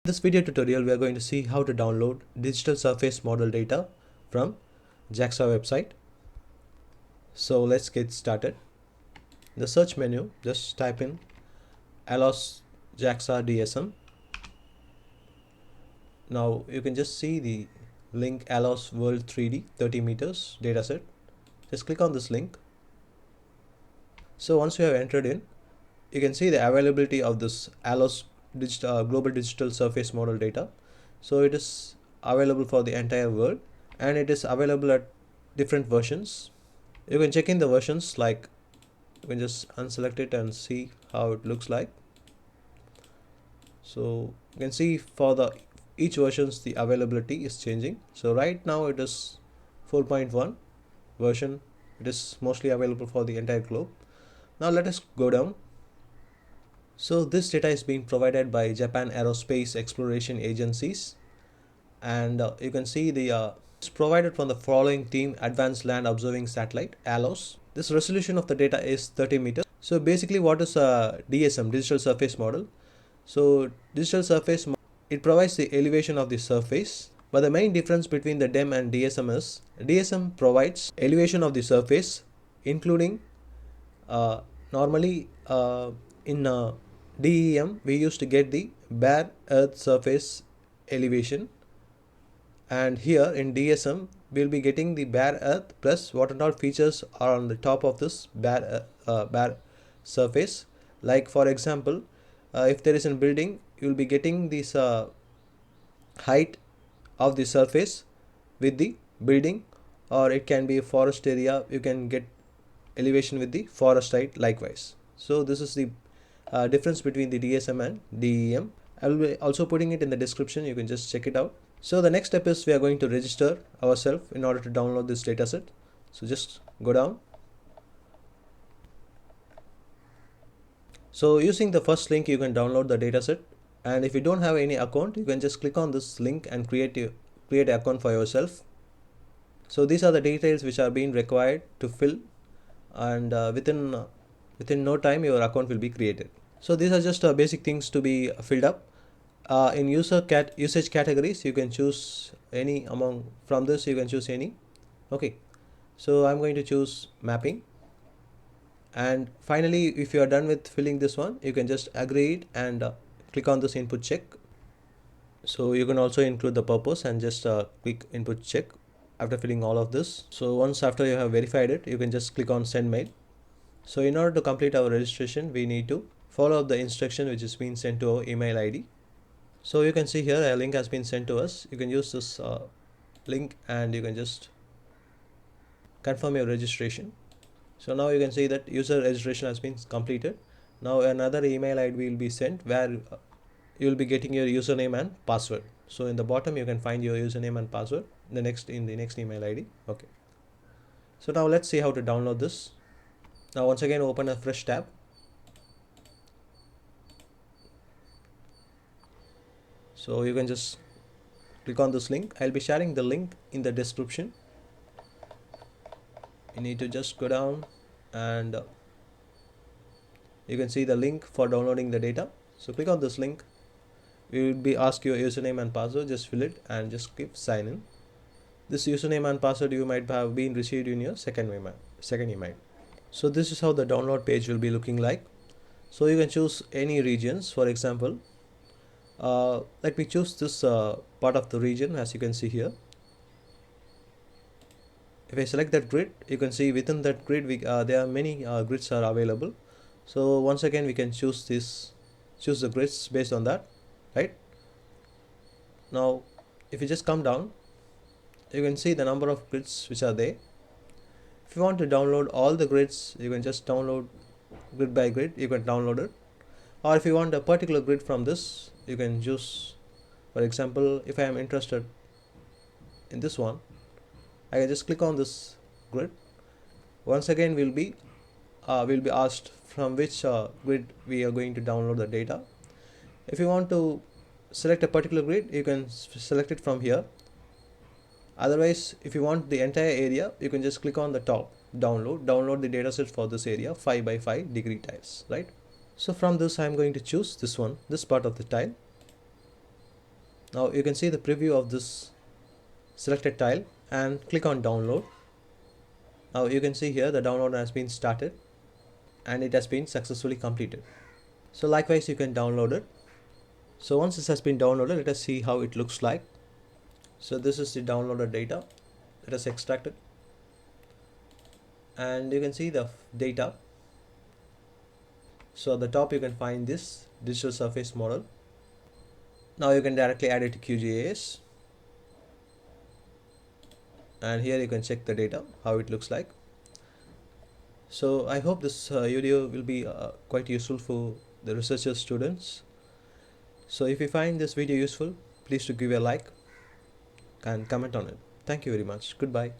In this video tutorial, we are going to see how to download digital surface model data from JAXA website. So let's get started. In the search menu, just type in ALOS JAXA DSM. Now you can just see the link ALOS World 3D 30 meters dataset. Just click on this link. So once you have entered in, you can see the availability of this ALOS global digital surface model data. So it is available for the entire world and it is available at different versions. You can check in the versions, like you can just unselect it and see how it looks like. So you can see for the each versions the availability is changing. So right now it is 4.1 version. It is mostly available for the entire globe. Now let us go down. So this data is being provided by Japan Aerospace Exploration Agencies, and you can see it's provided from the following team: Advanced Land Observing Satellite ALOS. This resolution of the data is 30 meters. So basically, what is a DSM, digital surface model? So digital surface, it provides the elevation of the surface, but the main difference between the DEM and DSM is DSM provides elevation of the surface, including normally in DEM we used to get the bare earth surface elevation, and here in DSM we'll be getting the bare earth plus what and all features are on the top of this bare surface. Like for example, if there is a building, you'll be getting this height of the surface with the building, or it can be a forest area, you can get elevation with the forest height likewise. So this is the difference between the DSM and DEM. I will be also putting it in the description, you can just check it out. So the next step is we are going to register ourselves in order to download this dataset. So just go down. So using the first link you can download the dataset, and if you don't have any account, you can just click on this link and create an account for yourself. So these are the details which are being required to fill, and within no time your account will be created. So these are just basic things to be filled up. In usage categories, you can choose any among from this, you can choose any. Okay, so I'm going to choose mapping, and finally if you are done with filling this one, you can just agree it and click on this input check. So you can also include the purpose and just click input check after filling all of this. So once after you have verified it, you can just click on send mail. So in order to complete our registration, we need to follow up the instruction which is being sent to our email ID. So you can see here a link has been sent to us. You can use this link and you can just confirm your registration. So now you can see that user registration has been completed. Now another email ID will be sent where you will be getting your username and password. So in the bottom you can find your username and password in the next email ID. Okay. So now let's see how to download this. Now once again open a fresh tab. So you can just click on this link. I'll be sharing the link in the description. You need to just go down and you can see the link for downloading the data. So click on this link. You will be asked your username and password. Just fill it and just click sign in. This username and password you might have been received in your second email. So this is how the download page will be looking like. So you can choose any regions. For example, let me choose this part of the region. As you can see here, if I select that grid, you can see within that grid there are many grids are available. So once again we can choose the grids based on that, right? Now if you just come down, you can see the number of grids which are there. If you want to download all the grids, you can just download grid by grid, you can download it. Or if you want a particular grid from this, you can choose. For example, if I am interested in this one, I can just click on this grid. Once again we'll be asked from which grid we are going to download the data. If you want to select a particular grid, you can select it from here. Otherwise, if you want the entire area, you can just click on the top, download the dataset for this area, 5 by 5 degree tiles, right? So from this I am going to choose this part of the tile. Now you can see the preview of this selected tile and click on download. Now you can see here the download has been started and it has been successfully completed. So likewise you can download it. So once this has been downloaded, let us see how it looks like. So this is the downloaded data that is extracted, and you can see the data. So at the top you can find this digital surface model. Now you can directly add it to QGIS, and here you can check the data, how it looks like. So I hope this video will be quite useful for the researchers students. So if you find this video useful, please do give a like and comment on it. Thank you very much. Goodbye.